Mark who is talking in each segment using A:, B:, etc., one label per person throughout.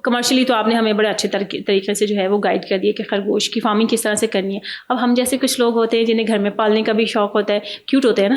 A: Commercially تو آپ نے ہمیں بڑے اچھے طریقے سے جو ہے وہ گائیڈ کر دیا کہ خرگوش کی فارمنگ کس طرح سے کرنی ہے. اب ہم جیسے کچھ لوگ ہوتے ہیں جنہیں گھر میں پالنے کا بھی شوق ہوتا ہے, کیوٹ ہوتے ہیں نا,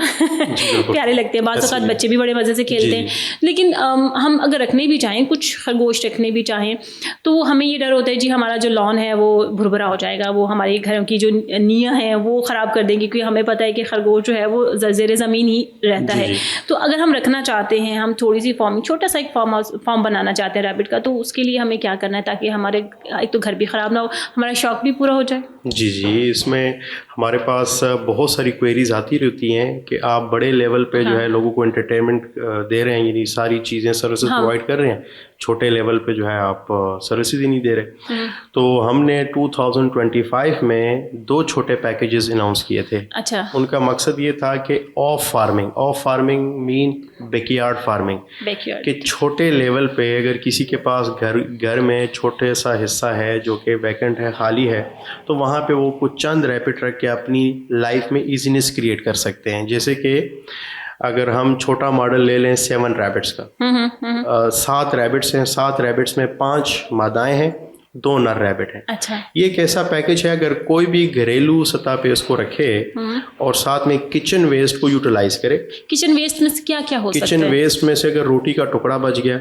A: پیارے لگتے ہیں, بعض اوقات بچے بھی بڑے مزے سے کھیلتے ہیں, لیکن ہم اگر رکھنے بھی چاہیں, کچھ خرگوش رکھنے بھی چاہیں, تو ہمیں یہ ڈر ہوتا ہے جی ہمارا جو لان ہے وہ بھربھرا ہو جائے گا, وہ ہمارے گھروں کی جو نیاں ہیں وہ خراب کر دیں گی, کیونکہ ہمیں پتہ ہے کہ خرگوش جو ہے وہ زیر زمین ہی رہتا ہے. تو اگر ہم رکھنا چاہتے ہیں, ہم تھوڑی سی فارمنگ, چھوٹا سا ایک فارم بنانا چاہتے ہیں ریبٹ کا, تو اس کے لیے ہمیں کیا کرنا ہے تاکہ ہمارے ایک تو گھر بھی خراب نہ ہو, ہمارا شوق بھی پورا ہو جائے؟
B: جی اس میں ہمارے پاس بہت ساری کوئریز آتی رہتی ہیں کہ آپ بڑے لیول پہ جو ہے لوگوں کو انٹرٹینمنٹ دے رہے ہیں, یعنی ساری چیزیں سروسز پرووائڈ کر رہے ہیں, چھوٹے لیول پہ جو ہے آپ سروسز ہی نہیں دے رہے. تو ہم نے 2025 میں 2 چھوٹے پیکیجز اناؤنس کیے تھے.
A: اچھا.
B: ان کا مقصد یہ تھا کہ آف فارمنگ مین بیک یارڈ فارمنگ, کہ چھوٹے لیول پہ اگر کسی کے پاس گھر میں چھوٹے سا حصہ ہے جو کہ ویکنٹ ہے, خالی ہے, تو وہاں پہ وہ کچھ چند ریبٹ رکھ کے اپنی لائف میں ایزینس کریٹ کر سکتے ہیں. جیسے کہ اگر ہم چھوٹا ماڈل لے لیں 7 ریبٹس کا, 7 ریبٹس ہیں, 7 ریبٹس میں 5 مادائیں ہیں, 2 نر ریبٹ ہیں.
A: اچھا.
B: یہ ایک ایسا پیکج ہے اگر کوئی بھی گھریلو سطح پہ اس کو رکھے اور ساتھ میں کچن ویسٹ کو یوٹیلائز کرے.
A: کچن ویسٹ میں سے کیا کیا ہو سکتا ہے؟
B: کچن ویسٹ میں سے اگر روٹی کا ٹکڑا بچ گیا,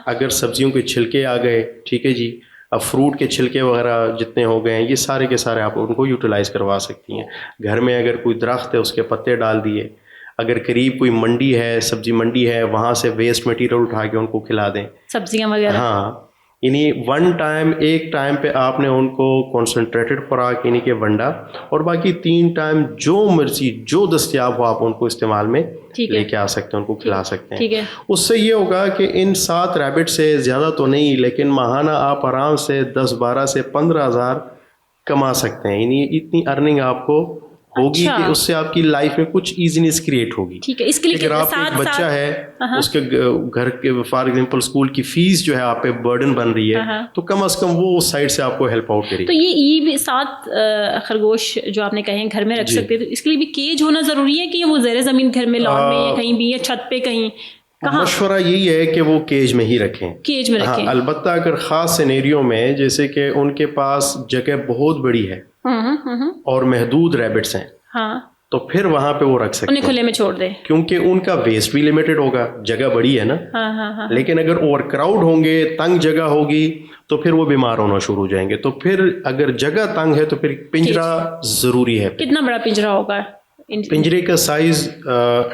B: اگر سبزیوں کے چھلکے آ گئے, ٹھیک ہے جی, اب فروٹ کے چھلکے وغیرہ جتنے ہو گئے ہیں, یہ سارے کے سارے آپ ان کو یوٹیلائز کروا سکتی ہیں. گھر میں اگر کوئی درخت ہے اس کے پتے ڈال دیے, اگر قریب کوئی منڈی ہے, سبزی منڈی ہے, وہاں سے ویسٹ مٹیریل اٹھا کے ان کو کھلا دیں,
A: سبزیاں وغیرہ.
B: ہاں, یعنی ایک ٹائم پہ آپ نے ان کو کنسنٹریٹڈ خوراک یعنی کہ ونڈا, اور باقی 3 ٹائم جو مرضی جو دستیاب ہو آپ ان کو استعمال میں لے کے آ سکتے ہیں, ان کو کھلا سکتے ہیں. اس سے یہ ہوگا کہ ان 7 ریبٹ سے زیادہ تو نہیں, لیکن ماہانہ آپ آرام سے 10-12 سے 15 ہزار کما سکتے ہیں. یعنی اتنی ارننگ آپ کو ہوگی کہ اس سے آپ کی لائف میں کچھ ایزینس کریٹ ہوگی.
A: ٹھیک ہے. اس کے لیے
B: اگر آپ ایک بچہ ہے, اس کے گھر کے فار ایگزامپل اسکول کی فیس جو ہے آپ پہ برڈن بن رہی ہے, تو کم از کم وہ اس سائڈ سے آپ کو ہیلپ آؤٹ کرے.
A: تو یہ بھی 7 خرگوش جو آپ نے کہے گھر میں رکھ سکتے ہیں, تو اس کے لیے بھی کیج ہونا ضروری ہے کہ وہ زیر زمین گھر میں لان میں یا کہیں بھی, یا چھت پہ کہیں؟
B: مشورہ یہی ہے کہ وہ کیج میں ہی رکھیں.
A: کیج میں رکھیں.
B: البتہ اگر خاص سینیریو میں, جیسے کہ ان کے پاس جگہ بہت بڑی ہے اور محدود ریبٹس ہیں, تو پھر وہاں پہ وہ رکھ سکتے ہیں,
A: انہیں کھلے میں چھوڑ دیں,
B: کیونکہ ان کا ویسٹ بھی لیمیٹڈ ہوگا, جگہ بڑی ہے نا. لیکن اگر اوور کراؤڈ ہوں گے, تنگ جگہ ہوگی, تو پھر وہ بیمار ہونا شروع ہو جائیں گے. تو پھر اگر جگہ تنگ ہے تو پھر پنجرا ضروری ہے.
A: کتنا بڑا پنجرا ہوگا؟
B: پنجرے کا سائز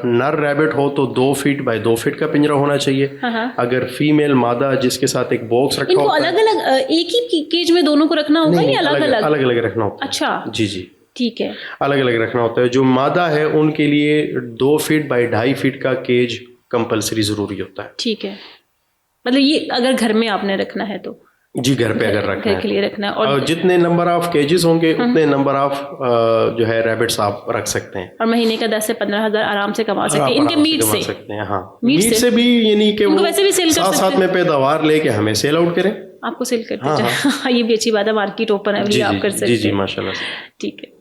B: نر ریبٹ ہو تو 2 فٹ بائی 2 فٹ کا پنجرا ہونا چاہیے. اگر فیمیل مادہ جس کے ساتھ ایک باکس رکھا ہوتا ہے,
A: الگ الگ ایک ہی کیج میں دونوں کو رکھنا ہوگا یا الگ
B: الگ رکھنا ہوتا ہے؟
A: اچھا
B: جی
A: ٹھیک ہے,
B: الگ الگ رکھنا ہوتا ہے. جو مادہ ہے ان کے لیے 2 فٹ بائی 2.5 فٹ کا کیج کمپلسری ضروری ہوتا ہے.
A: ٹھیک ہے. مطلب یہ اگر گھر میں آپ نے رکھنا ہے تو
B: جی, گھر پہ اگر رکھنا ہے,
A: گھر کے لیے رکھنا ہے, اور
B: جتنے نمبر آف کیجز ہوں گے اتنے نمبر آف جو ہے ریبٹس آپ رکھ سکتے ہیں,
A: اور مہینے کا 10 سے 15 ہزار آرام سے کما سکتے ہیں ان کے میٹ سے.
B: ہاں, میٹ سے بھی, یعنی کہ وہ
A: ویسے بھی سیل کر سکتے ہیں,
B: ساتھ میں پیداوار لے کے ہمیں سیل آؤٹ کریں,
A: آپ کو سیل کرتے ہیں. یہ بھی اچھی بات ہے, مارکیٹ اوپن ہے, آپ کر سکتے ہیں.
B: جی ماشاء اللہ.
A: ٹھیک ہے.